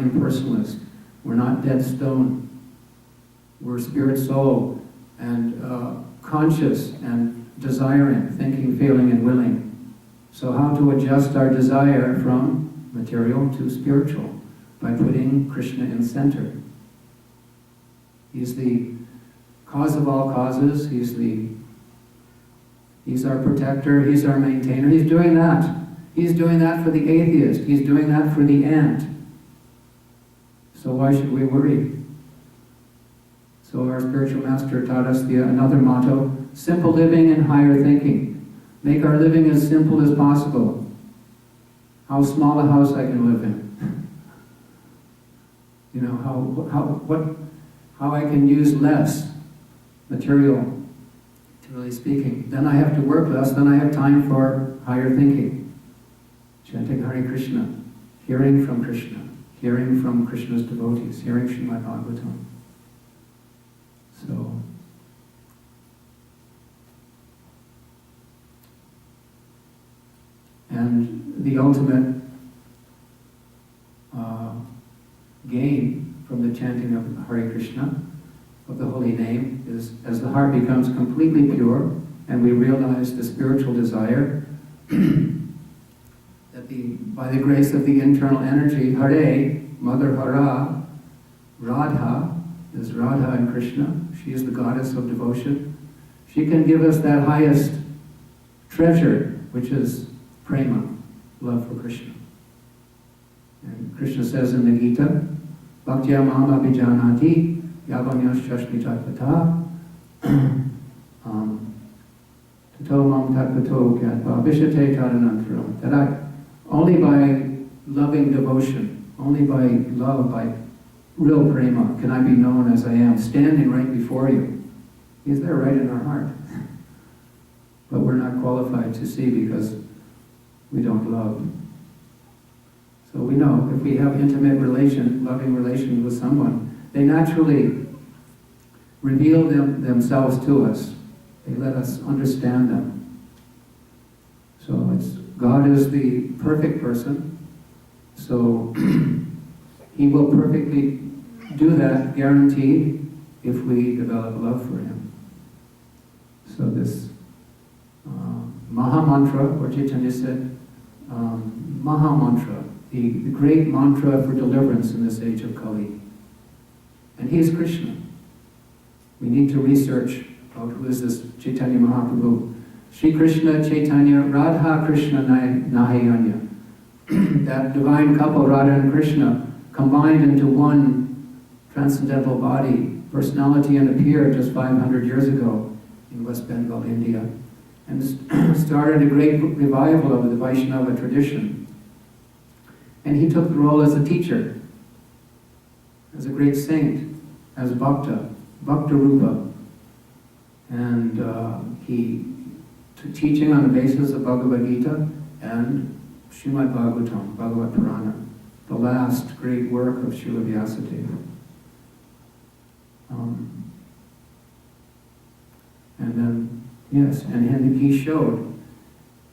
impersonalist. We're not dead stone. We're spirit, soul, and conscious and desiring, thinking, feeling, and willing. So how to adjust our desire from material to spiritual? By putting Krishna in center. He's the cause of all causes. He's our protector. He's our maintainer. He's doing that. He's doing that for the atheist. He's doing that for the ant. So why should we worry? So our spiritual master taught us another motto: simple living and higher thinking. Make our living as simple as possible. How small a house I can live in. You know, how I can use less material, really speaking. Then I have to work less, then I have time for higher thinking. Chanting Hare Krishna, hearing from Krishna, hearing from Krishna's devotees, hearing Srimad Bhagavatam. So, and the ultimate gain from the chanting of Hare Krishna, of the holy name, is as the heart becomes completely pure and we realize the spiritual desire that by the grace of the internal energy, Hare, Mother Hara, Radha, is Radha and Krishna. She is the goddess of devotion. She can give us that highest treasure, which is prema, love for Krishna. And Krishna says in the Gita, Bhaktya mam abhijanati yavanyashashmi tatpata tato mam tatpato gyatva vishate tadanantara. That only by loving devotion, only by love, by real prema, can I be known as I am, standing right before you. He's there right in our heart. But we're not qualified to see because we don't love. So we know if we have intimate relation, loving relation with someone, they naturally reveal themselves to us. They let us understand them. So God is the perfect person. So He will perfectly do that, guaranteed, if we develop love for Him. So this Maha Mantra, or Chaitanya said, Maha Mantra, the great mantra for deliverance in this age of Kali. And He is Krishna. We need to research about who is this Chaitanya Mahaprabhu. Shri Krishna Chaitanya Radha Krishna Nahayanya. That divine couple, Radha and Krishna, combined into one transcendental body, personality, and appeared just 500 years ago in West Bengal, India, and started a great revival of the Vaishnava tradition. And he took the role as a teacher, as a great saint, as Bhakta Rupa. And he took teaching on the basis of Bhagavad Gita and Srimad Bhagavatam, Bhagavad Purana, the last great work of Srila Vyasadeva. And then, yes, and he showed,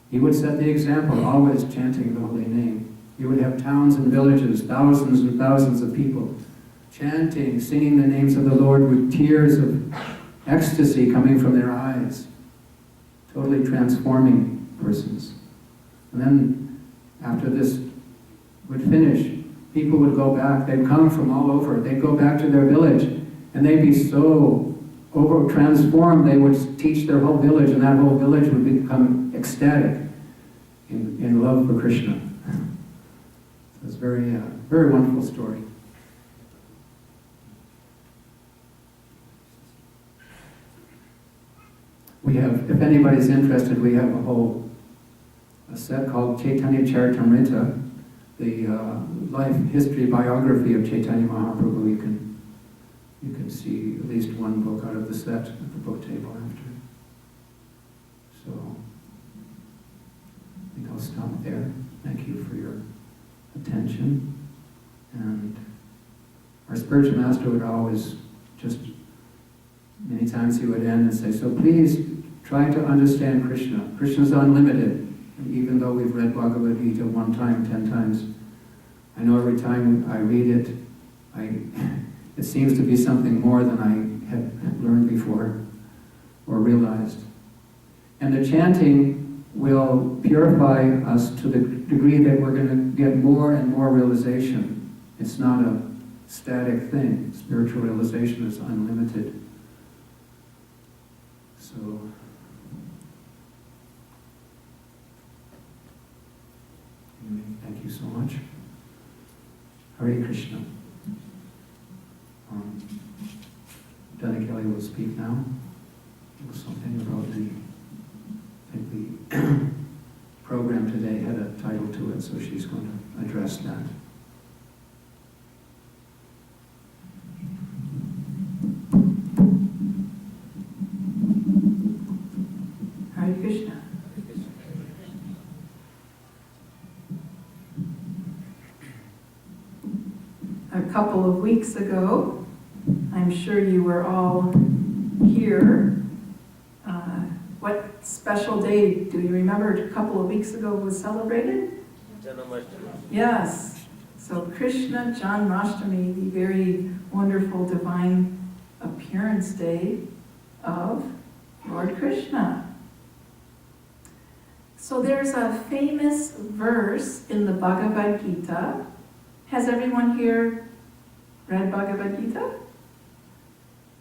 he would set the example, always chanting the holy name. He would have towns and villages, thousands and thousands of people, chanting, singing the names of the Lord with tears of ecstasy coming from their eyes, totally transforming persons. And then, after this would finish, people would go back, they'd come from all over, they'd go back to their village, and they'd be so transformed, they would teach their whole village, and that whole village would become ecstatic in love for Krishna. It's a very wonderful story. We have, if anybody's interested, we have a set called Chaitanya Charitamrita, the life history biography of Chaitanya Mahaprabhu. You can see at least one book out of the set at the book table after. So I think I'll stop there. Thank you for your attention. And our spiritual master would always many times he would end and say, so please try to understand Krishna. Krishna's unlimited. And even though we've read Bhagavad Gita 1 time, 10 times, I know every time I read it, it seems to be something more than I had learned before or realized. And the chanting will purify us to the degree that we're going to get more and more realization. It's not a static thing. Spiritual realization is unlimited. So, anyway, thank you so much. Hare Krishna. Danakeli will speak now. It was something about I think the program today had a title to it, so she's going to address that. Hare Krishna. A couple of weeks ago, I'm sure you were all here. What special day do you remember a couple of weeks ago was celebrated? Yes. So Krishna Janmashtami, the very wonderful divine appearance day of Lord Krishna. So there's a famous verse in the Bhagavad Gita. Has everyone here read Bhagavad Gita?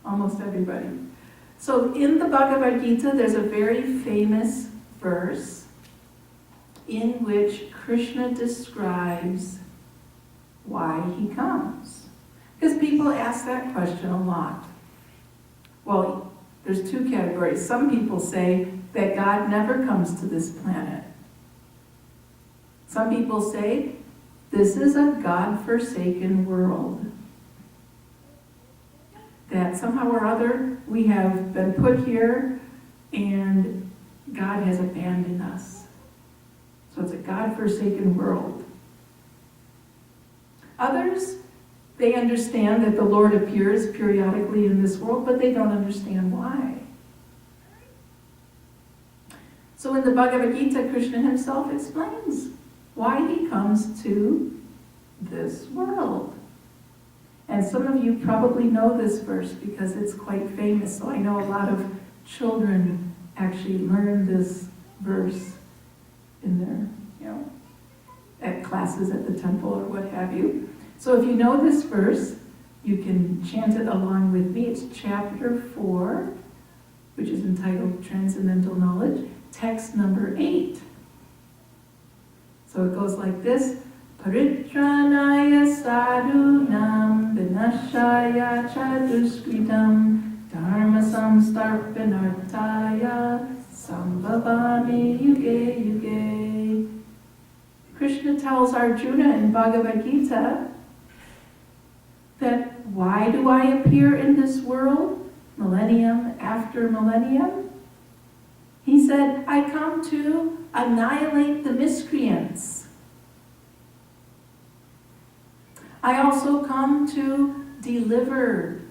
Almost everybody. So in the Bhagavad Gita, there's a very famous verse in which Krishna describes why he comes. Because people ask that question a lot. Well, there's two categories. Some people say that God never comes to this planet. Some people say this is a God-forsaken world. That somehow or other we have been put here and God has abandoned us. So it's a God-forsaken world. Others, they understand that the Lord appears periodically in this world, but they don't understand why. So in the Bhagavad Gita, Krishna himself explains why he comes to this world. And some of you probably know this verse because it's quite famous. So I know a lot of children actually learn this verse in their, at classes at the temple or what have you. So if you know this verse, you can chant it along with me. It's chapter 4, which is entitled Transcendental Knowledge, text number 8. So it goes like this. Paritranaya sadhunam vinashaya chaduskritam dharma samstarpanartaya sambhavami yuge yuge. Krishna tells Arjuna in Bhagavad Gita that why do I appear in this world, millennium after millennium? He said, I come to annihilate the miscreants. I also come to deliver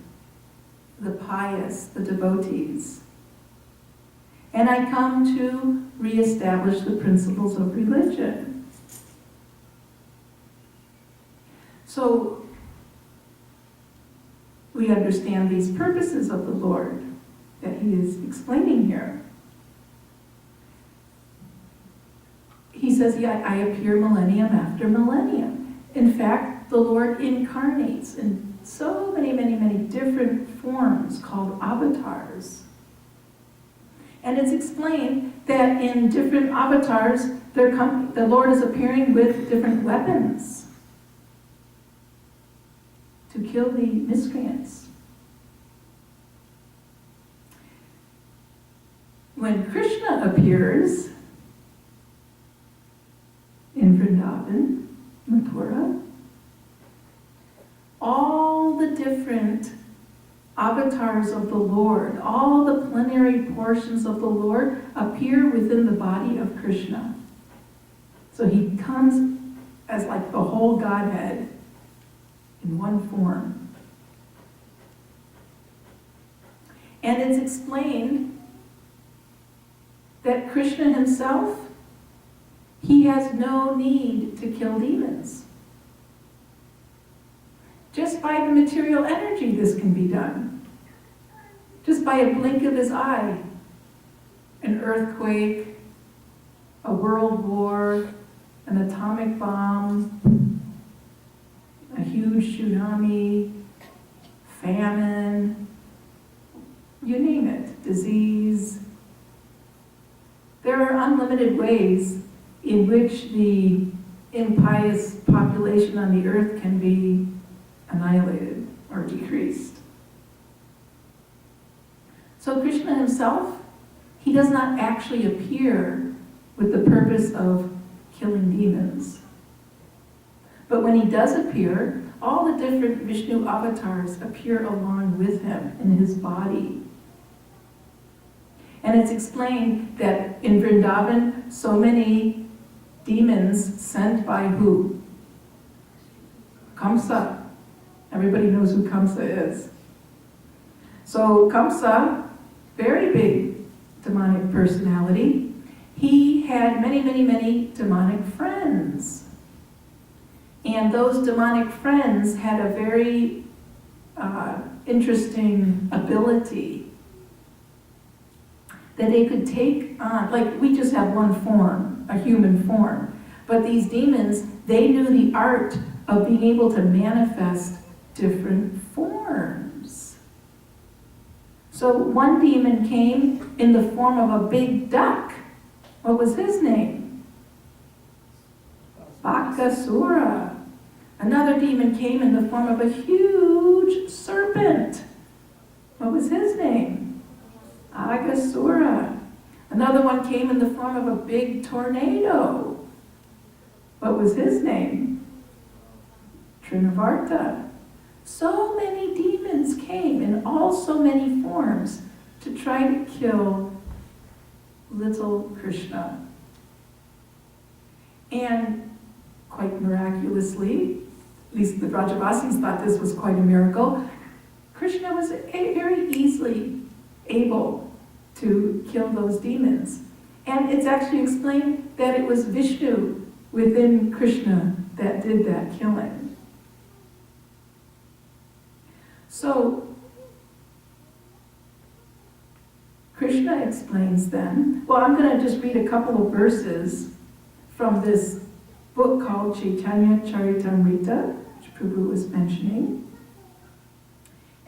the pious, the devotees. And I come to reestablish the principles of religion. So we understand these purposes of the Lord that he is explaining here. He says, yeah, I appear millennium after millennium. In fact, the Lord incarnates in so many, many, many different forms called avatars. And it's explained that in different avatars, the Lord is appearing with different weapons to kill the miscreants. When Krishna appears in Vrindavan, Mathura, all the different avatars of the Lord, all the plenary portions of the Lord appear within the body of Krishna. So he comes as like the whole Godhead in one form. And it's explained that Krishna himself, he has no need to kill demons. by the material energy this can be done. Just by a blink of his eye. An earthquake, a world war, an atomic bomb, a huge tsunami, famine, you name it, disease. There are unlimited ways in which the impious population on the earth can be annihilated or decreased. So Krishna himself, he does not actually appear with the purpose of killing demons. But when he does appear, all the different Vishnu avatars appear along with him in his body. And it's explained that in Vrindavan, so many demons sent by who? Kamsa. Everybody knows who Kamsa is. So Kamsa, very big demonic personality. He had many, many, many demonic friends. And those demonic friends had a very interesting ability that they could take on, like we just have one form, a human form. But these demons, they knew the art of being able to manifest different forms. So one demon came in the form of a big duck. What was his name? Bakasura. Another demon came in the form of a huge serpent. What was his name? Agasura. Another one came in the form of a big tornado. What was his name? Trinavarta. So many demons came in all so many forms to try to kill little Krishna. And quite miraculously, at least the Brajavasis thought this was quite a miracle, Krishna was very easily able to kill those demons. And it's actually explained that it was Vishnu within Krishna that did that killing. So, Krishna explains then, well, I'm going to just read a couple of verses from this book called Chaitanya Charitamrita, which Prabhu was mentioning.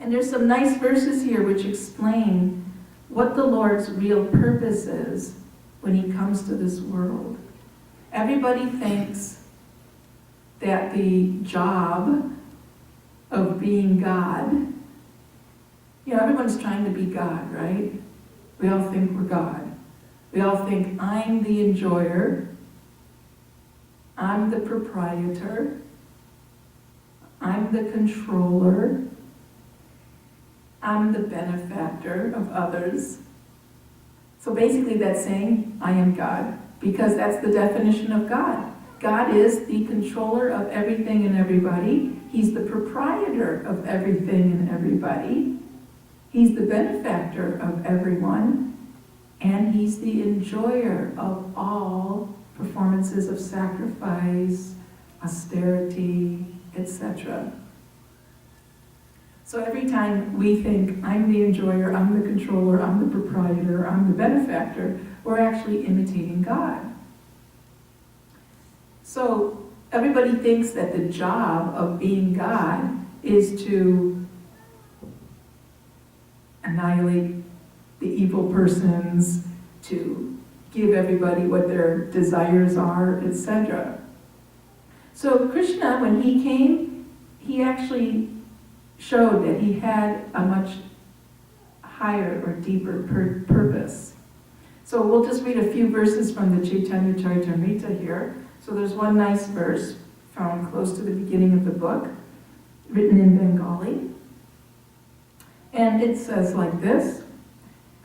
And there's some nice verses here which explain what the Lord's real purpose is when he comes to this world. Everybody thinks that the job of being God, everyone's trying to be God, right? We all think we're God. We all think I'm the enjoyer, I'm the proprietor, I'm the controller, I'm the benefactor of others. So basically that's saying, I am God, because that's the definition of God. God is the controller of everything and everybody. He's the proprietor of everything and everybody. He's the benefactor of everyone. And he's the enjoyer of all performances of sacrifice, austerity, etc. So every time we think, I'm the enjoyer, I'm the controller, I'm the proprietor, I'm the benefactor, we're actually imitating God. So everybody thinks that the job of being God is to annihilate the evil persons, to give everybody what their desires are, etc. So Krishna, when he came, he actually showed that he had a much higher or deeper purpose. So we'll just read a few verses from the Chaitanya Charitamrita here. So there's one nice verse found close to the beginning of the book, written in Bengali. And it says like this: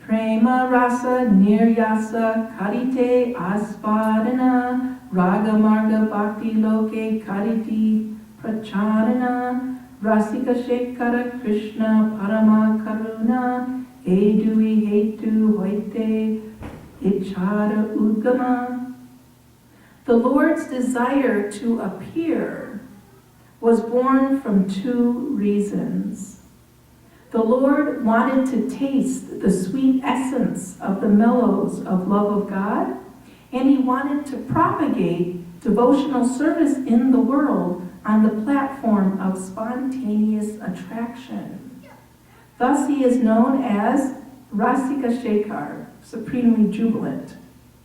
Prema rasa niryasa karite aspadana raga marga bhakti loke kariti pracharana rasika shekara krishna parama karuna edui hetu hoite ichara udgama. The Lord's desire to appear was born from two reasons. The Lord wanted to taste the sweet essence of the mellows of love of God, and he wanted to propagate devotional service in the world on the platform of spontaneous attraction. Thus he is known as Rasika Shekhar, supremely jubilant,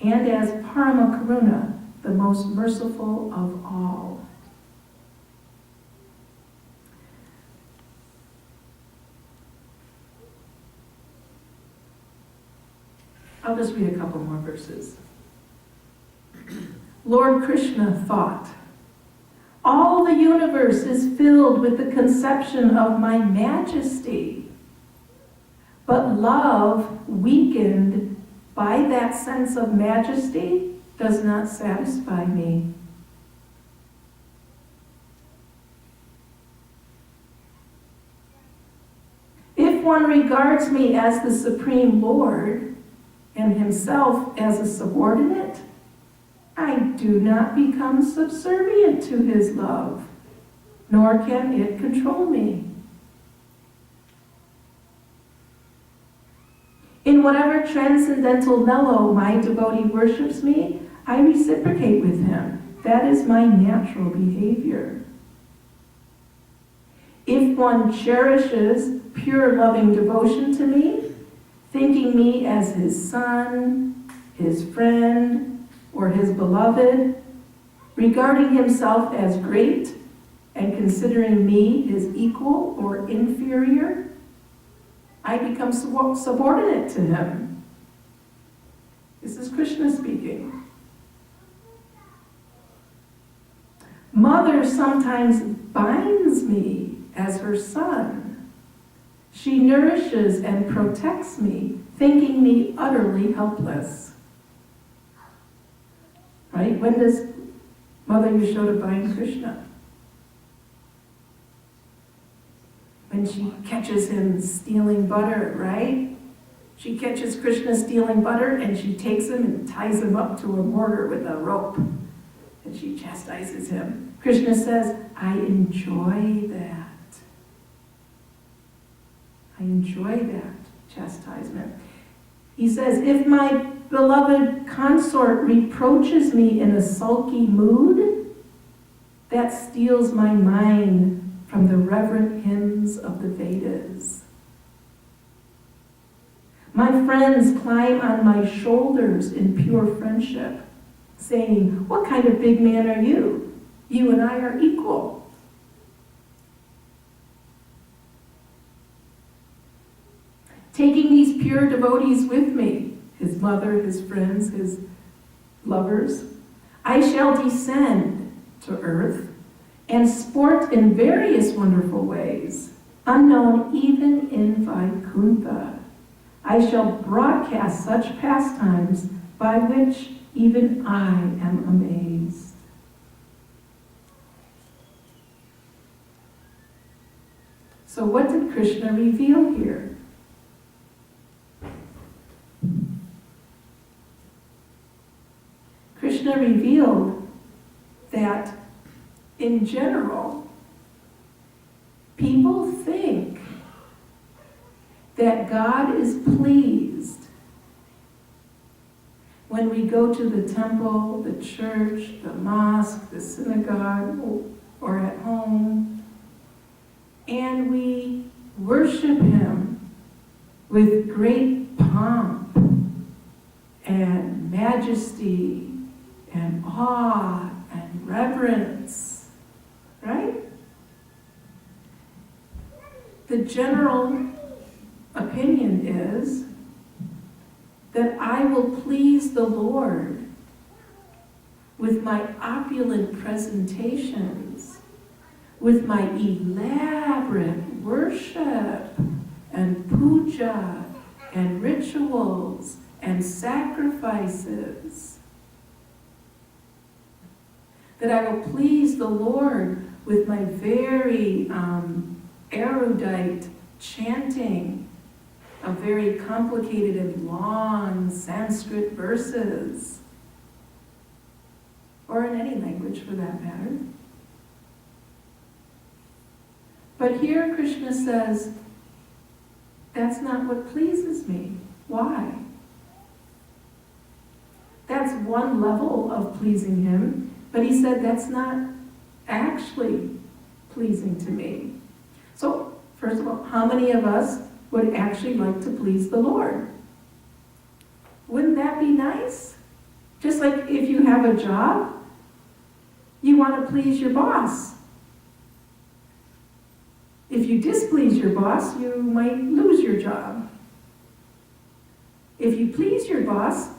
and as Parama Karuna, the most merciful of all. I'll just read a couple more verses. Lord Krishna thought, all the universe is filled with the conception of my majesty, but love weakened by that sense of majesty does not satisfy me. If one regards me as the Supreme Lord and himself as a subordinate, I do not become subservient to his love, nor can it control me. In whatever transcendental mellow my devotee worships me, I reciprocate with him. That is my natural behavior. If one cherishes pure loving devotion to me, thinking me as his son, his friend, or his beloved, regarding himself as great and considering me his equal or inferior, I become subordinate to him. This is Krishna speaking. Mother sometimes binds me as her son. She nourishes and protects me, thinking me utterly helpless. Right? When does Mother Yashoda bind Krishna? When she catches him stealing butter, right? She catches Krishna stealing butter and she takes him and ties him up to a mortar with a rope. And she chastises him. Krishna says, I enjoy that. I enjoy that chastisement. He says, if my beloved consort reproaches me in a sulky mood, that steals my mind from the reverent hymns of the Vedas. My friends climb on my shoulders in pure friendship, saying, what kind of big man are you? You and I are equal. Taking these pure devotees with me, his mother, his friends, his lovers, I shall descend to earth and sport in various wonderful ways, unknown even in Vaikuntha. I shall broadcast such pastimes by which even I am amazed. So what did Krishna reveal here? Krishna revealed that in general, people think that God is pleased when we go to the temple, the church, the mosque, the synagogue, or at home, and we worship him with great pomp and majesty and awe and reverence, right? The general opinion is that I will please the Lord with my opulent presentations, with my elaborate worship and puja and rituals and sacrifices. That I will please the Lord with my very erudite chanting of very complicated and long Sanskrit verses, or in any language for that matter. But here Krishna says, that's not what pleases me. Why? That's one level of pleasing him, but he said that's not actually pleasing to me. So, first of all, how many of us would actually like to please the Lord? Wouldn't that be nice? Just like if you have a job, you want to please your boss. If you displease your boss, you might lose your job. If you please your boss,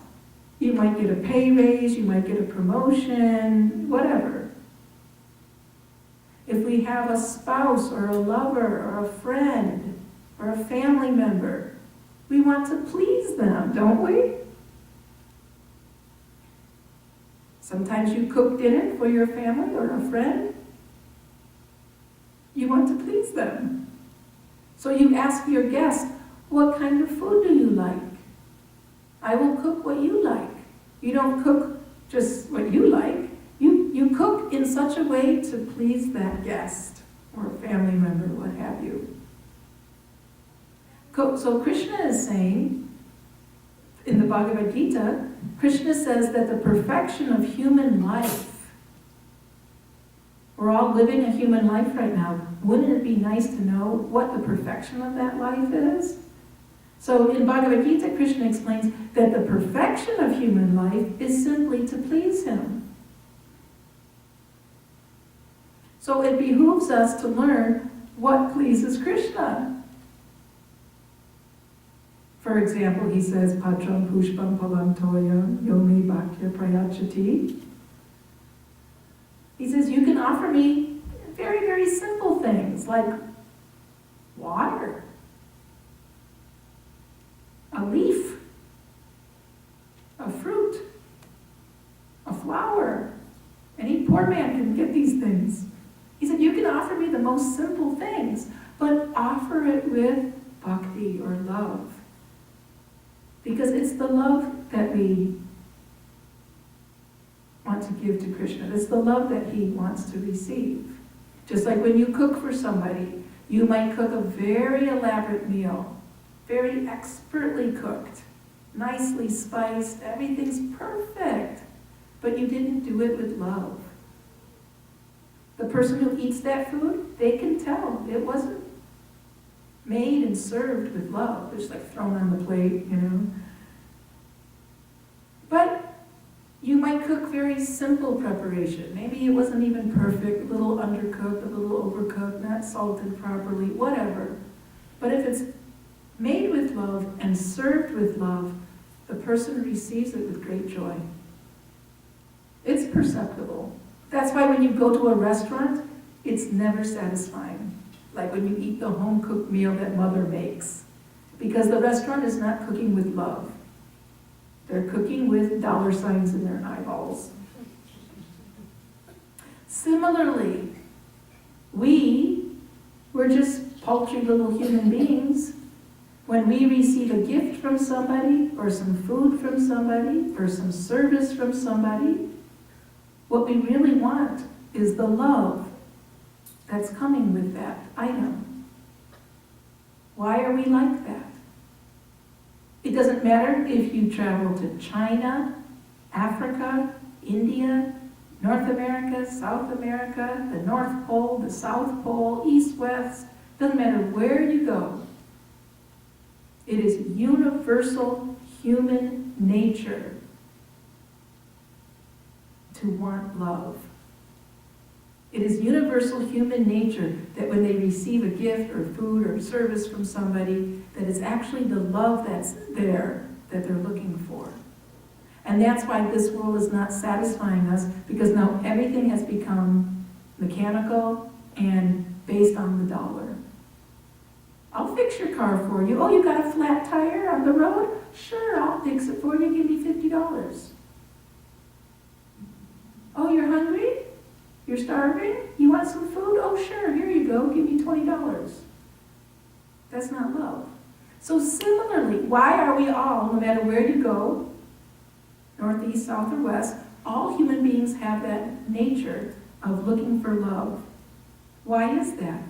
you might get a pay raise, you might get a promotion, whatever. If we have a spouse or a lover or a friend or a family member, we want to please them, don't we? Sometimes you cook dinner for your family or a friend. You want to please them. So you ask your guest, what kind of food do you like? I will cook what you like. You don't cook just what you like. You cook in such a way to please that guest or a family member, what have you. So Krishna is saying, in the Bhagavad Gita, Krishna says that the perfection of human life, we're all living a human life right now. Wouldn't it be nice to know what the perfection of that life is? So in Bhagavad Gita, Krishna explains that the perfection of human life is simply to please him. So it behooves us to learn what pleases Krishna. For example, he says, Patram pushpam palam toyam yomi bhakya prayachati. He says, you can offer me very, very simple things like water, a leaf, a fruit, a flower. Any poor man can get these things. He said, you can offer me the most simple things, but offer it with bhakti or love. Because it's the love that we want to give to Krishna. It's the love that he wants to receive. Just like when you cook for somebody, you might cook a very elaborate meal, very expertly cooked, nicely spiced, everything's perfect, but you didn't do it with love. The person who eats that food, they can tell it wasn't made and served with love, just like thrown on the plate, But you might cook very simple preparation. Maybe it wasn't even perfect, a little undercooked, a little overcooked, not salted properly, whatever. But if it's made with love and served with love, the person receives it with great joy. It's perceptible. That's why when you go to a restaurant, it's never satisfying. Like when you eat the home-cooked meal that mother makes. Because the restaurant is not cooking with love. They're cooking with dollar signs in their eyeballs. Similarly, we're just paltry little human beings. When we receive a gift from somebody, or some food from somebody, or some service from somebody, what we really want is the love that's coming with that item. Why are we like that? It doesn't matter if you travel to China, Africa, India, North America, South America, the North Pole, the South Pole, East, West, doesn't matter where you go. It is universal human nature to want love. It is universal human nature that when they receive a gift or food or service from somebody, that it's actually the love that's there that they're looking for. And that's why this world is not satisfying us, because now everything has become mechanical and based on the dollar. I'll fix your car for you. Oh, you got a flat tire on the road? Sure, I'll fix it for you. Give me $50. Oh, you're hungry? You're starving? You want some food? Oh, sure, here you go. Give me $20. That's not love. So similarly, why are we all, no matter where you go, northeast, south, or west, all human beings have that nature of looking for love? Why is that?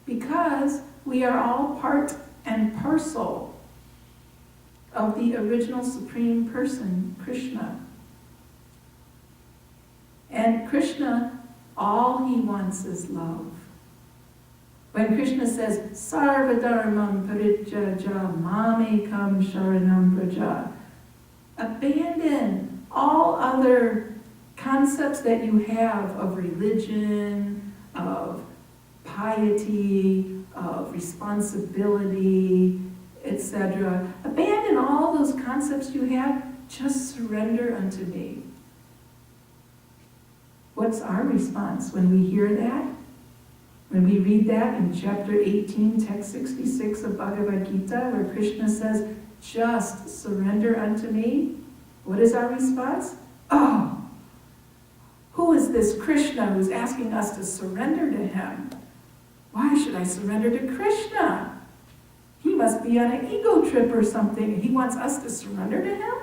Because we are all part and parcel of the original Supreme Person, Krishna. And Krishna, all he wants is love. When Krishna says, Sarvadharmam parijjaja mamekam sharanam vraja, abandon all other concepts that you have of religion, of piety, of responsibility, etc. Abandon all those concepts you have, just surrender unto me. What's our response when we hear that? When we read that in chapter 18, text 66 of Bhagavad Gita, where Krishna says, just surrender unto me, what is our response? Oh, who is this Krishna who's asking us to surrender to him? Why should I surrender to Krishna? He must be on an ego trip or something. He wants us to surrender to him?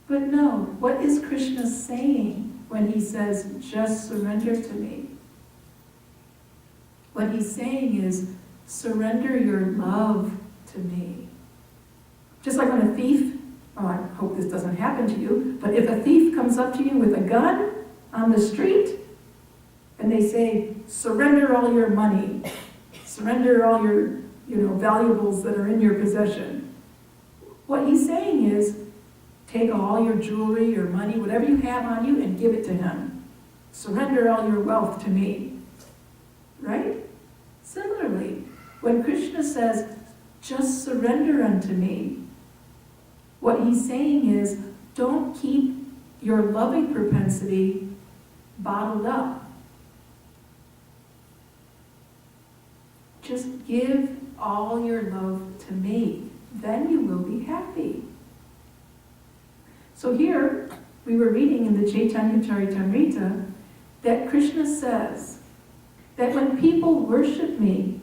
But no, what is Krishna saying when he says, just surrender to me? What he's saying is, surrender your love to me. Just like when a thief, oh, I hope this doesn't happen to you, but if a thief comes up to you with a gun on the street, and they say, surrender all your money, surrender all your valuables that are in your possession. What he's saying is, take all your jewelry, your money, whatever you have on you, and give it to him. Surrender all your wealth to me. Right? Similarly, when Krishna says, just surrender unto me, what he's saying is, don't keep your loving propensity bottled up. Just give all your love to me. Then you will be happy. So here, we were reading in the Chaitanya Charitamrita that Krishna says that when people worship me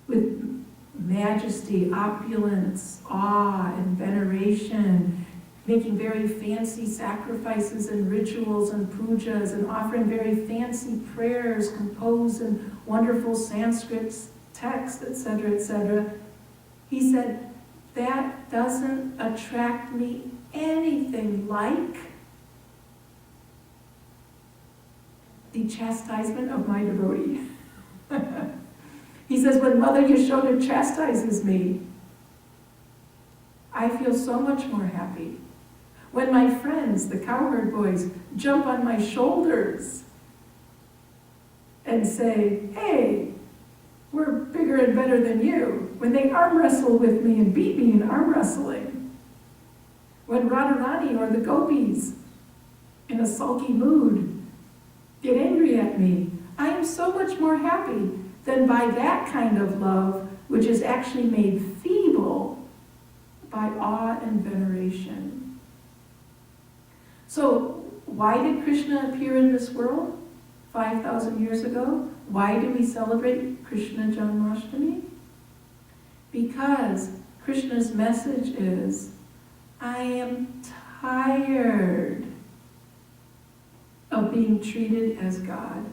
with majesty, opulence, awe, and veneration, making very fancy sacrifices and rituals and pujas, and offering very fancy prayers composed in wonderful Sanskrit texts, etc., etc., he said, that doesn't attract me anything like the chastisement of my devotee. He says, when Mother Yashoda chastises me, I feel so much more happy. When my friends, the cowherd boys, jump on my shoulders and say, hey, we're bigger and better than you. When they arm wrestle with me and beat me in arm wrestling. When Radharani or the gopis, in a sulky mood, get angry at me, I am so much more happy than by that kind of love, which is actually made feeble by awe and veneration. So, why did Krishna appear in this world 5,000 years ago? Why do we celebrate Krishna Janmashtami? Because Krishna's message is, I am tired of being treated as God.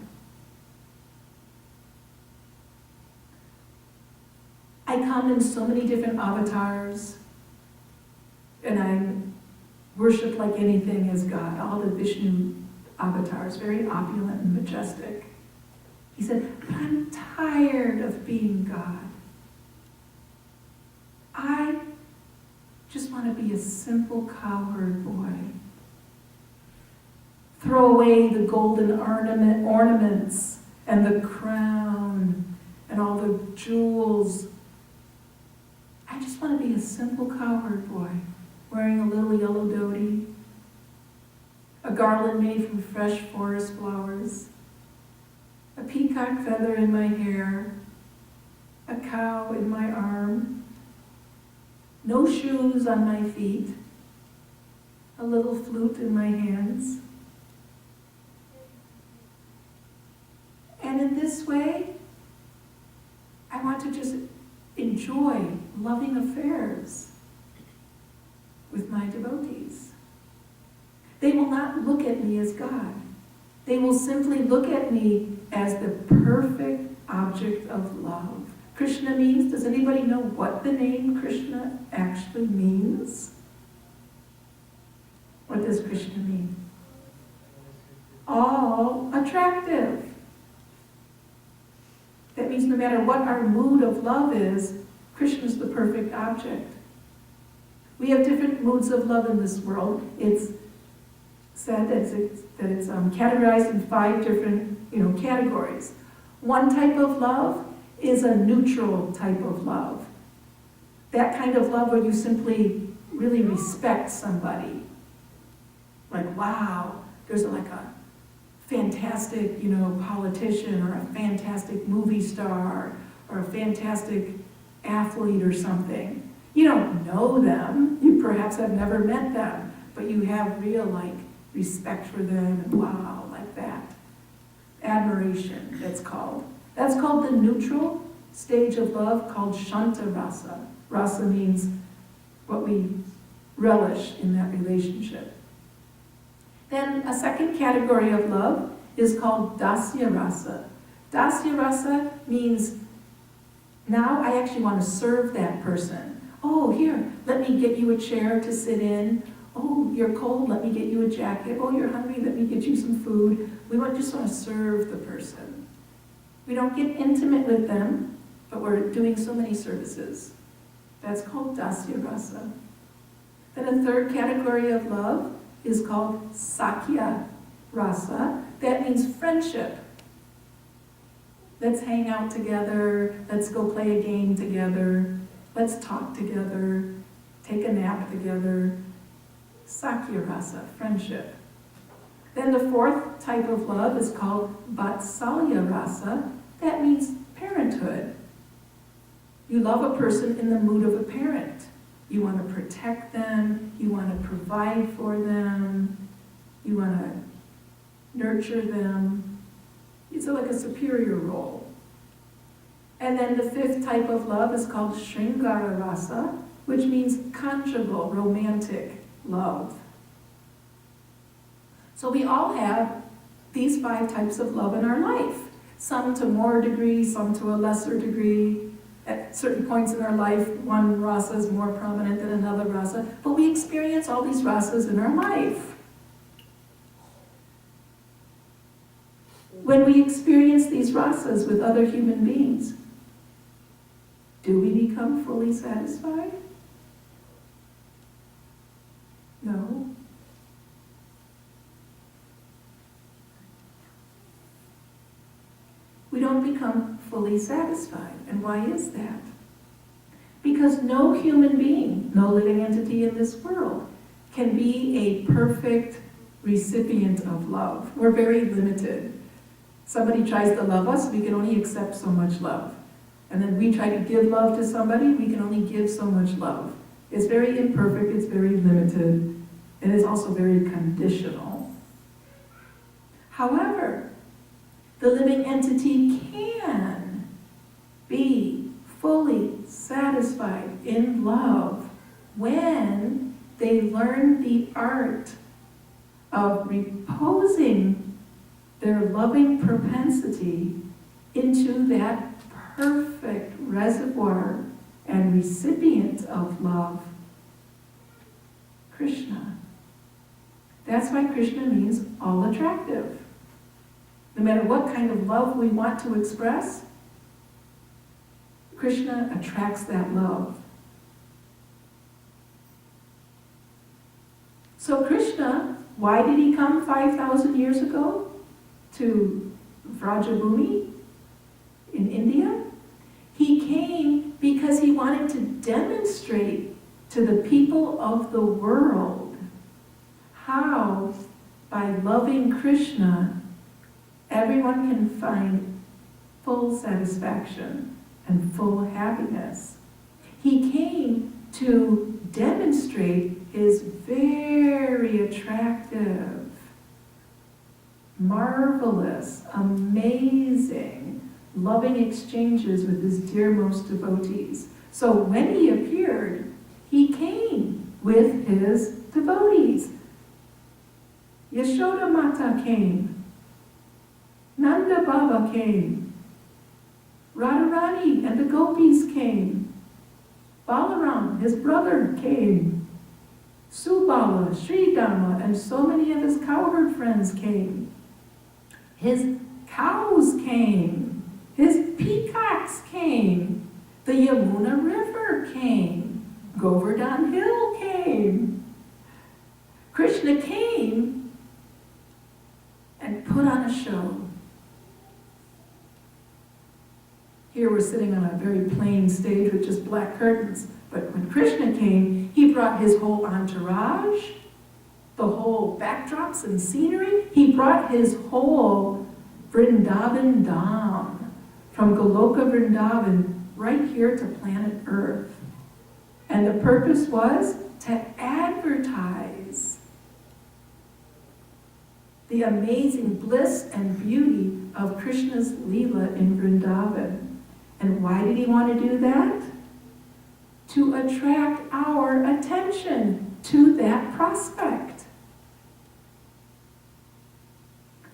I come in so many different avatars, and I'm worshipped like anything as God, all the Vishnu avatars, very opulent and majestic. He said, but I'm tired of being God. I just want to be a simple cowherd boy. Throw away the golden ornaments and the crown and all the jewels. I just want to be a simple cowherd boy, wearing a little yellow dhoti, a garland made from fresh forest flowers, a peacock feather in my hair, a cow in my arm, no shoes on my feet, a little flute in my hands. And in this way, I want to just enjoy loving affairs with my devotees. They will not look at me as God. They will simply look at me as the perfect object of love. Krishna means, does anybody know what the name Krishna actually means? What does Krishna mean? All attractive. That means no matter what our mood of love is, Krishna's the perfect object. We have different moods of love in this world. It's said that it's categorized in 5 different categories. One type of love is a neutral type of love. That kind of love where you simply really respect somebody. Like, wow, there's like a fantastic, politician or a fantastic movie star or a fantastic athlete or something. You don't know them, you perhaps have never met them, but you have real respect for them and wow, like that. Admiration, that's called. That's called the neutral stage of love, called Shanta Rasa. Rasa means what we relish in that relationship. Then a second category of love is called Dasya Rasa. Dasya Rasa means now I actually want to serve that person. Oh, here, let me get you a chair to sit in. Oh, you're cold, let me get you a jacket. Oh, you're hungry, let me get you some food. We just want to serve the person. We don't get intimate with them, but we're doing so many services. That's called Dasya Rasa. Then a third category of love is called Sakya Rasa. That means friendship. Let's hang out together, let's go play a game together, let's talk together, take a nap together. Sakya Rasa, friendship. Then the fourth type of love is called Vatsalya Rasa. That means parenthood. You love a person in the mood of a parent. You want to protect them, you want to provide for them, you want to nurture them. It's like a superior role. And then the fifth type of love is called Sringara Rasa, which means conjugal, romantic love. So we all have these 5 types of love in our life. Some to more degree, some to a lesser degree. At certain points in our life, one rasa is more prominent than another rasa, but we experience all these rasas in our life. When we experience these rasas with other human beings, do we become fully satisfied? No. We don't become fully satisfied. And why is that? Because no human being, no living entity in this world, can be a perfect recipient of love. We're very limited. Somebody tries to love us, we can only accept so much love. And then we try to give love to somebody, we can only give so much love. It's very imperfect, it's very limited, and it's also very conditional. However, the living entity can be fully satisfied in love when they learn the art of reposing their loving propensity into that perfect reservoir and recipient of love, Krishna. That's why Krishna means all attractive. No matter what kind of love we want to express, Krishna attracts that love. So Krishna, why did he come 5,000 years ago to Vrajabhumi in India? He came because he wanted to demonstrate to the people of the world how, by loving Krishna, everyone can find full satisfaction and full happiness. He came to demonstrate his very attractive, marvelous, amazing, loving exchanges with his dearmost devotees. So when he appeared, he came with his devotees. Yashoda Mata came Nanda Baba came. Radharani and the gopis came. Balaram, his brother, came. Subala, Sridharma, and so many of his cowherd friends came. His cows came. His peacocks came. The Yamuna River came. Govardhan Hill came. Krishna came and put on a show. Here we're sitting on a very plain stage with just black curtains. But when Krishna came, he brought his whole entourage, the whole backdrops and scenery. He brought his whole Vrindavan Dham, from Goloka Vrindavan right here to planet Earth. And the purpose was to advertise the amazing bliss and beauty of Krishna's Leela in Vrindavan. And why did he want to do that? To attract our attention to that prospect.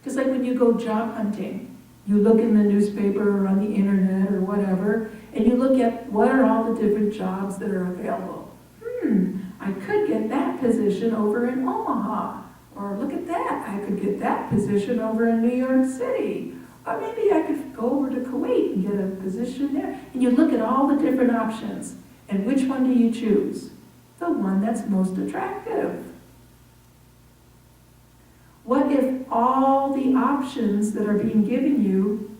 Just like when you go job hunting, you look in the newspaper or on the internet or whatever, and you look at what are all the different jobs that are available. I could get that position over in Omaha. Or look at that, I could get that position over in New York City. Or maybe I could go over to Kuwait and get a position there. And you look at all the different options. And which one do you choose? The one that's most attractive. What if all the options that are being given you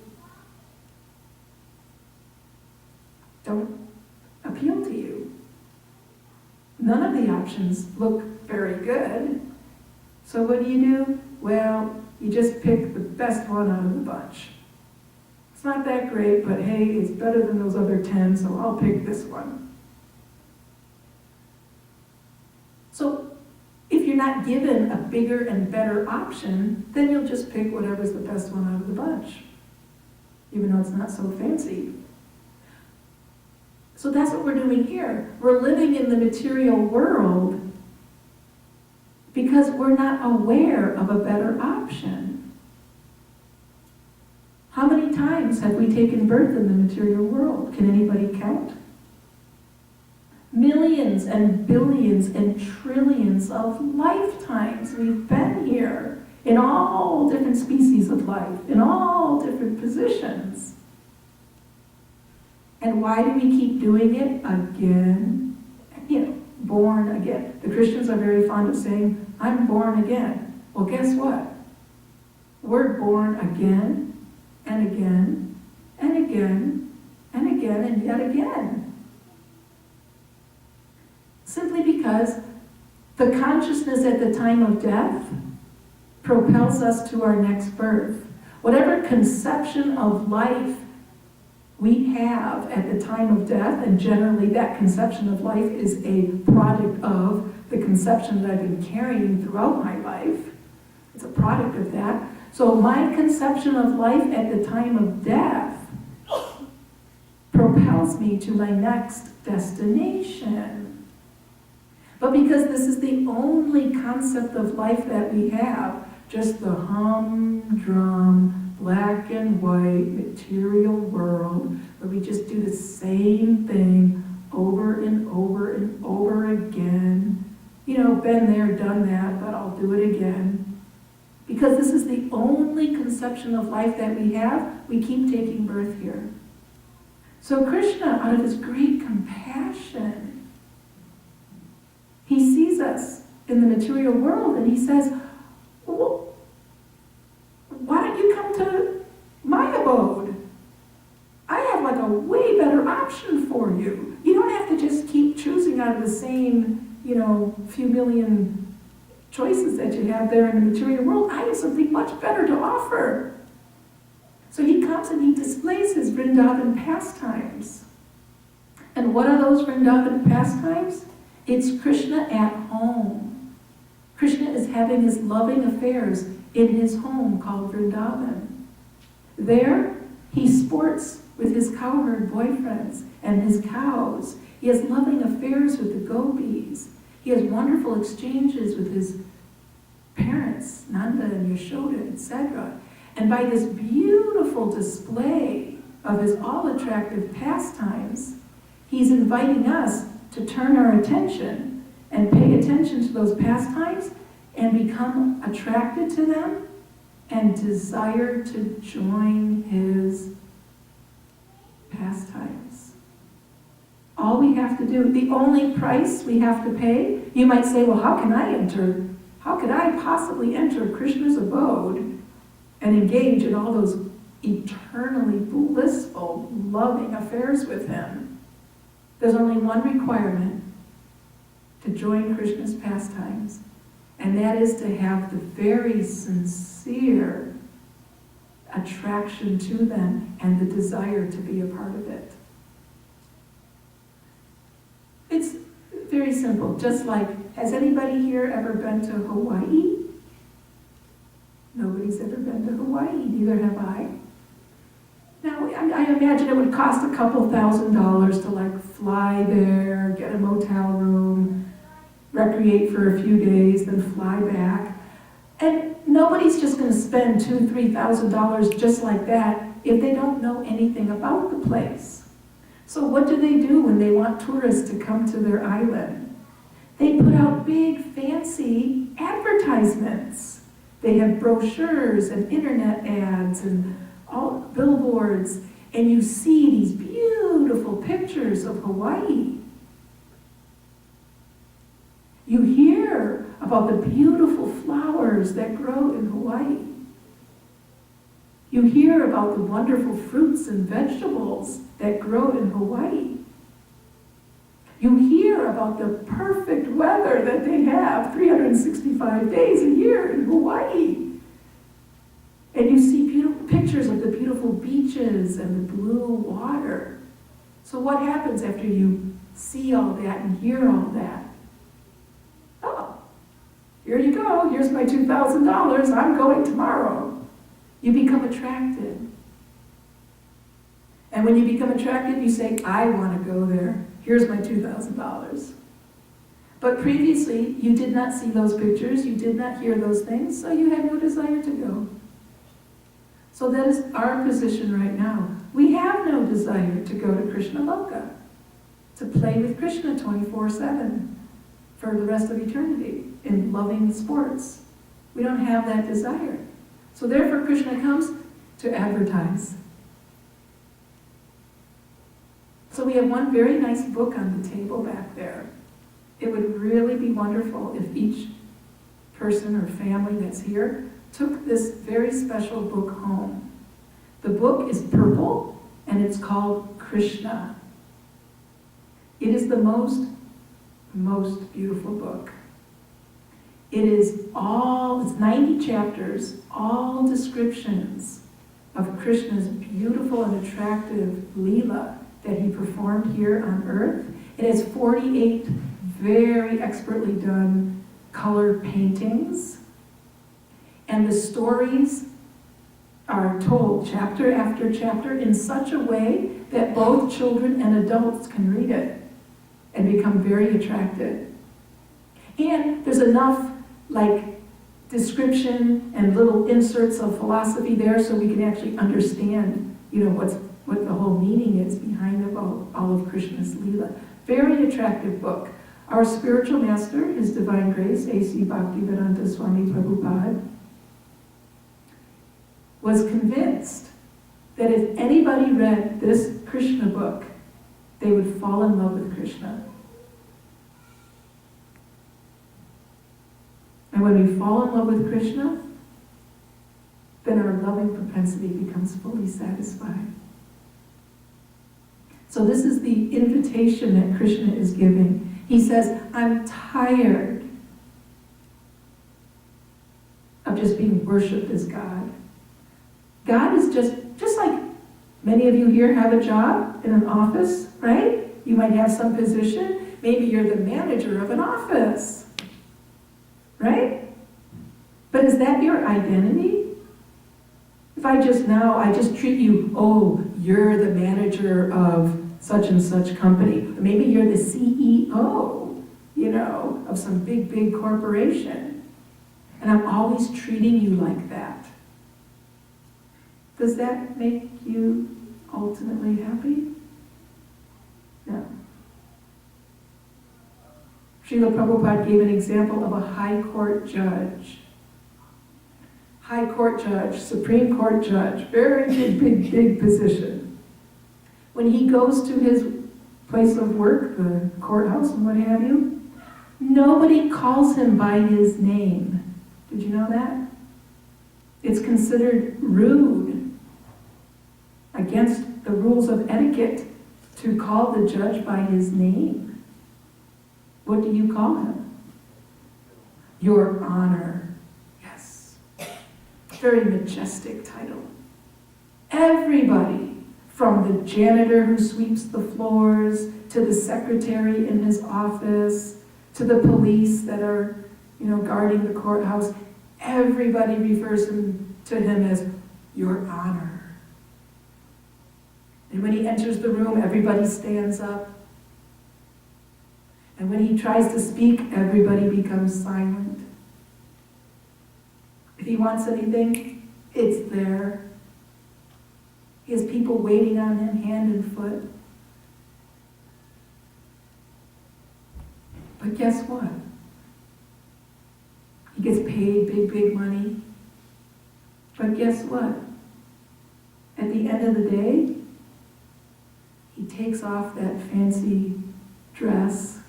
don't appeal to you? None of the options look very good. So what do? Well, you just pick the best one out of the bunch. It's not that great, but hey, it's better than those other 10, so I'll pick this one. So if you're not given a bigger and better option, then you'll just pick whatever's the best one out of the bunch, even though it's not so fancy. So that's what we're doing here. We're living in the material world because we're not aware of a better option. How many times have we taken birth in the material world? Can anybody count? Millions and billions and trillions of lifetimes we've been here in all different species of life, in all different positions. And why do we keep doing it again? Born again. The Christians are very fond of saying, I'm born again. Well, guess what? We're born again and again and again and again and yet again. Simply because the consciousness at the time of death propels us to our next birth. Whatever conception of life we have at the time of death, and generally that conception of life is a product of the conception that I've been carrying throughout my life. It's a product of that. So my conception of life at the time of death propels me to my next destination. But because this is the only concept of life that we have, just the humdrum, black and white material world where we just do the same thing over and over and over again. Been there, done that, but I'll do it again. Because this is the only conception of life that we have, we keep taking birth here. So Krishna, out of his great compassion, he sees us in the material world and he says, well, why don't you come to my abode? I have like a way better option for you. You don't have to just keep choosing out of the same, few million choices that you have there in the material world. I have something much better to offer. So he comes and he displays his Vrindavan pastimes. And what are those Vrindavan pastimes? It's Krishna at home. Krishna is having his loving affairs in his home called Vrindavan. There, he sports with his cowherd boyfriends and his cows. He has loving affairs with the gopis. He has wonderful exchanges with his parents, Nanda and Yashoda, etc. And by this beautiful display of his all-attractive pastimes, he's inviting us to turn our attention and pay attention to those pastimes and become attracted to them and desire to join his pastimes. All we have to do, the only price we have to pay, you might say, well, how could I possibly enter Krishna's abode and engage in all those eternally blissful, loving affairs with him? There's only one requirement to join Krishna's pastimes, and that is to have the very sincere attraction to them and the desire to be a part of it. It's very simple. Just like, has anybody here ever been to Hawaii? Nobody's ever been to Hawaii, neither have I. Now, I imagine it would cost a couple $1,000s to like fly there, get a motel room, recreate for a few days, then fly back. And nobody's just going to spend $2,000, $3,000 just like that if they don't know anything about the place. So what do they do when they want tourists to come to their island? They put out big, fancy advertisements. They have brochures and internet ads and all billboards, and you see these beautiful pictures of Hawaii. You hear about the beautiful flowers that grow in Hawaii. You hear about the wonderful fruits and vegetables that grow in Hawaii. You hear about the perfect weather that they have 365 days a year in Hawaii. And you see beautiful pictures of the beautiful beaches and the blue water. So what happens after you see all that and hear all that? Oh, here you go. Here's my $2,000. I'm going tomorrow. You become attracted. And when you become attracted, you say, I want to go there. Here's my $2,000. But previously, you did not see those pictures, you did not hear those things, so you had no desire to go. So that is our position right now. We have no desire to go to Krishna Loka, to play with Krishna 24/7 for the rest of eternity in loving sports. We don't have that desire. So therefore, Krishna comes to advertise. So we have one very nice book on the table back there. It would really be wonderful if each person or family that's here took this very special book home. The book is purple and it's called Krishna. It is the most beautiful book. It's 90 chapters, all descriptions of Krishna's beautiful and attractive Leela that he performed here on earth. It has 48 very expertly done color paintings. And the stories are told chapter after chapter in such a way that both children and adults can read it and become very attracted. And there's enough description and little inserts of philosophy there so we can actually understand, what the whole meaning is behind all of Krishna's Leela. Very attractive book. Our spiritual master, His Divine Grace, A.C. Bhaktivedanta Swami Prabhupada, was convinced that if anybody read this Krishna book, they would fall in love with Krishna. And when we fall in love with Krishna, then our loving propensity becomes fully satisfied. So this is the invitation that Krishna is giving. He says, I'm tired of just being worshipped as God. God is just like many of you here have a job in an office, right? You might have some position. Maybe you're the manager of an office, right? But is that your identity? If I just treat you, oh, you're the manager of such and such company. Or maybe you're the CEO, of some big corporation. And I'm always treating you like that. Does that make you ultimately happy? No. Srila Prabhupada gave an example of a high court judge. High court judge, Supreme Court judge, very big position. When he goes to his place of work, the courthouse and what have you, nobody calls him by his name. Did you know that? It's considered rude, against the rules of etiquette, to call the judge by his name. What do you call him? Your Honor. Yes. Very majestic title. Everybody, from the janitor who sweeps the floors, to the secretary in his office, to the police that are, guarding the courthouse, everybody refers to him as Your Honor. And when he enters the room, everybody stands up. And when he tries to speak, everybody becomes silent. If he wants anything, it's there. He has people waiting on him, hand and foot. But guess what? He gets paid big money. But guess what? At the end of the day, he takes off that fancy dress.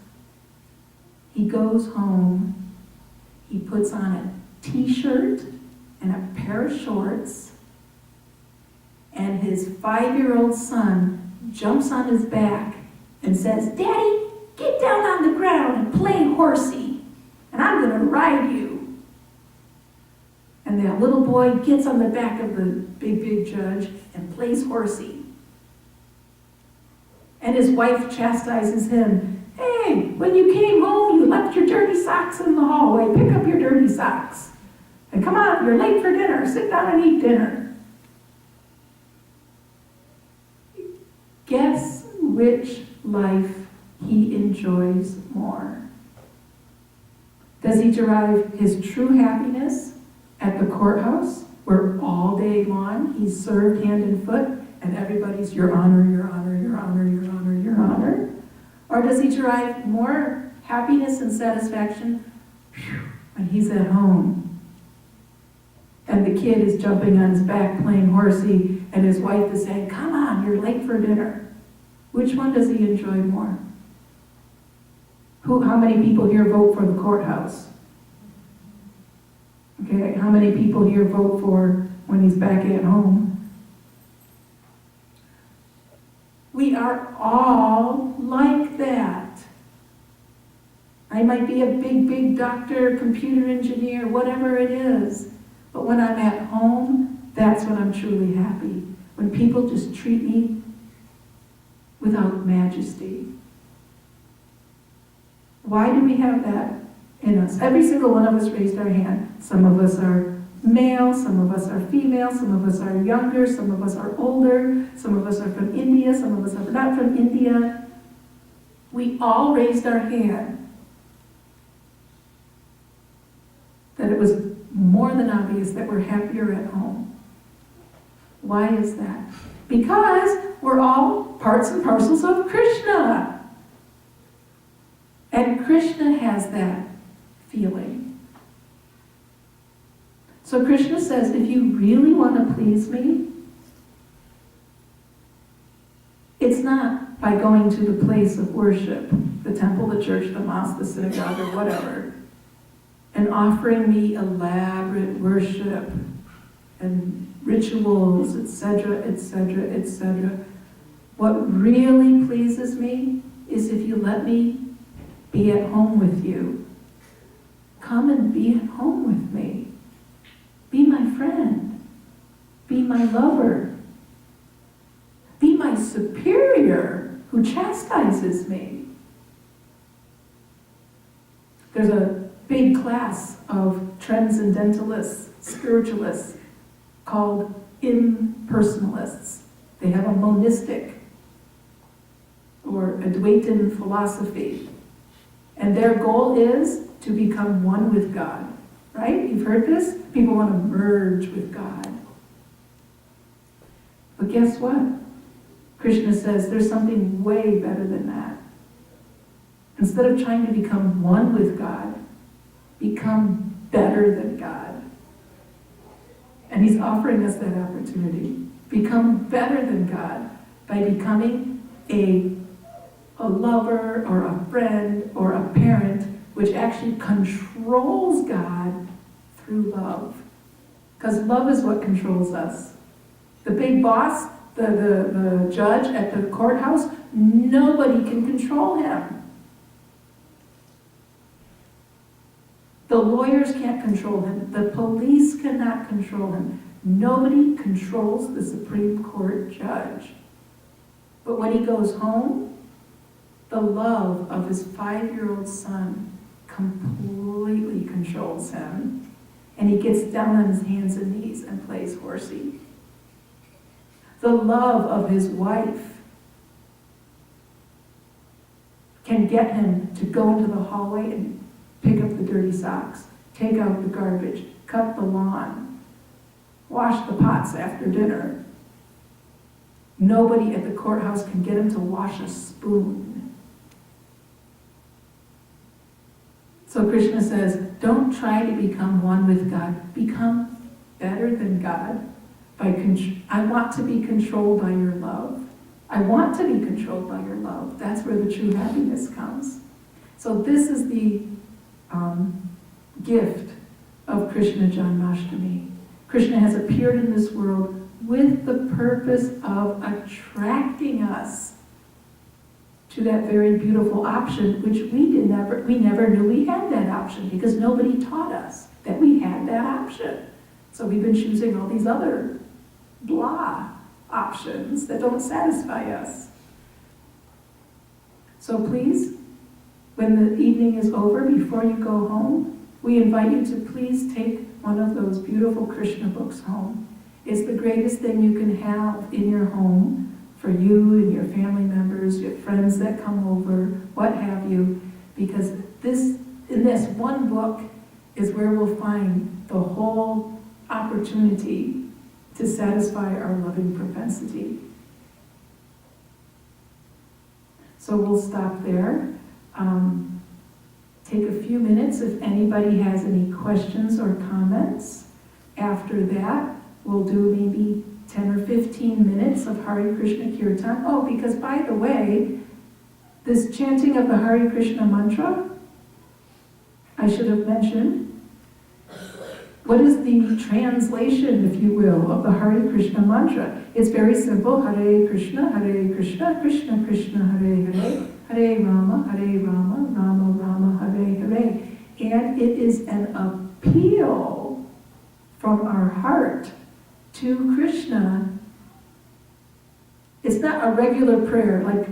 He goes home. He puts on a t-shirt and a pair of shorts. And his 5-year-old son jumps on his back and says, "Daddy, get down on the ground and play horsey, and I'm going to ride you." And that little boy gets on the back of the big judge and plays horsey. And his wife chastises him. "Hey, when you came home, you left your dirty socks in the hallway. Pick up your dirty socks. And come on, you're late for dinner. Sit down and eat dinner." Guess which life he enjoys more? Does he derive his true happiness at the courthouse, where all day long he's served hand and foot, and everybody's Your Honor, Your Honor, Your Honor, Your Honor, Your Honor? Or does he derive more happiness and satisfaction when he's at home, and the kid is jumping on his back playing horsey, and his wife is saying, "Come on, you're late for dinner"? Which one does he enjoy more? How many people here vote for the courthouse? Okay, how many people here vote for when he's back at home? We are all like that. I might be a big doctor, computer engineer, whatever it is. But when I'm at home, that's when I'm truly happy. When people just treat me without majesty. Why do we have that in us? Every single one of us raised our hand. Some of us are male, some of us are female, some of us are younger, some of us are older, some of us are from India, some of us are not from India. We all raised our hand. That it was more than obvious that we're happier at home. Why is that? Because we're all parts and parcels of Krishna. And Krishna has that feeling. So Krishna says, if you really want to please me, it's not by going to the place of worship, the temple, the church, the mosque, the synagogue, or whatever, and offering me elaborate worship and rituals, etc., etc., etc. What really pleases me is if you let me be at home with you. Come and be at home with me. Be my friend. Be my lover. Be my superior who chastises me. There's a big class of transcendentalists, spiritualists, called impersonalists. They have a monistic or Advaitin philosophy. And their goal is to become one with God. Right? You've heard this? People want to merge with God. But guess what? Krishna says there's something way better than that. Instead of trying to become one with God, become better than God. And he's offering us that opportunity. Become better than God by becoming a lover or a friend or a parent, which actually controls God through love. Because love is what controls us. The big boss, the judge at the courthouse, nobody can control him. The lawyers can't control him. The police cannot control him. Nobody controls the Supreme Court judge. But when he goes home, the love of his 5-year-old son completely controls him. And he gets down on his hands and knees and plays horsey. The love of his wife can get him to go into the hallway and pick up the dirty socks, take out the garbage, cut the lawn, wash the pots after dinner. Nobody at the courthouse can get him to wash a spoon. So Krishna says, don't try to become one with God. Become better than God. I want to be controlled by your love. I want to be controlled by your love. That's where the true happiness comes. So this is the gift of Krishna Janmashtami. Krishna has appeared in this world with the purpose of attracting us to that very beautiful option, which we never knew we had that option because nobody taught us that we had that option. So we've been choosing all these other blah options that don't satisfy us. So please, when the evening is over, before you go home, we invite you to please take one of those beautiful Krishna books home. It's the greatest thing you can have in your home for you and your family members, your friends that come over, what have you, because in this one book is where we'll find the whole opportunity to satisfy our loving propensity. So we'll stop there. Take a few minutes if anybody has any questions or comments. After that, we'll do maybe 10 or 15 minutes of Hare Krishna Kirtan. Oh, because by the way, this chanting of the Hare Krishna mantra, I should have mentioned, what is the translation, if you will, of the Hare Krishna mantra? It's very simple. Hare Krishna, Krishna Krishna, Hare Hare, Hare Rama, Rama Rama, Hare Hare. And it is an appeal from our heart to Krishna. It's not a regular prayer, like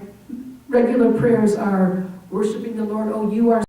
regular prayers are worshiping the Lord, oh, you are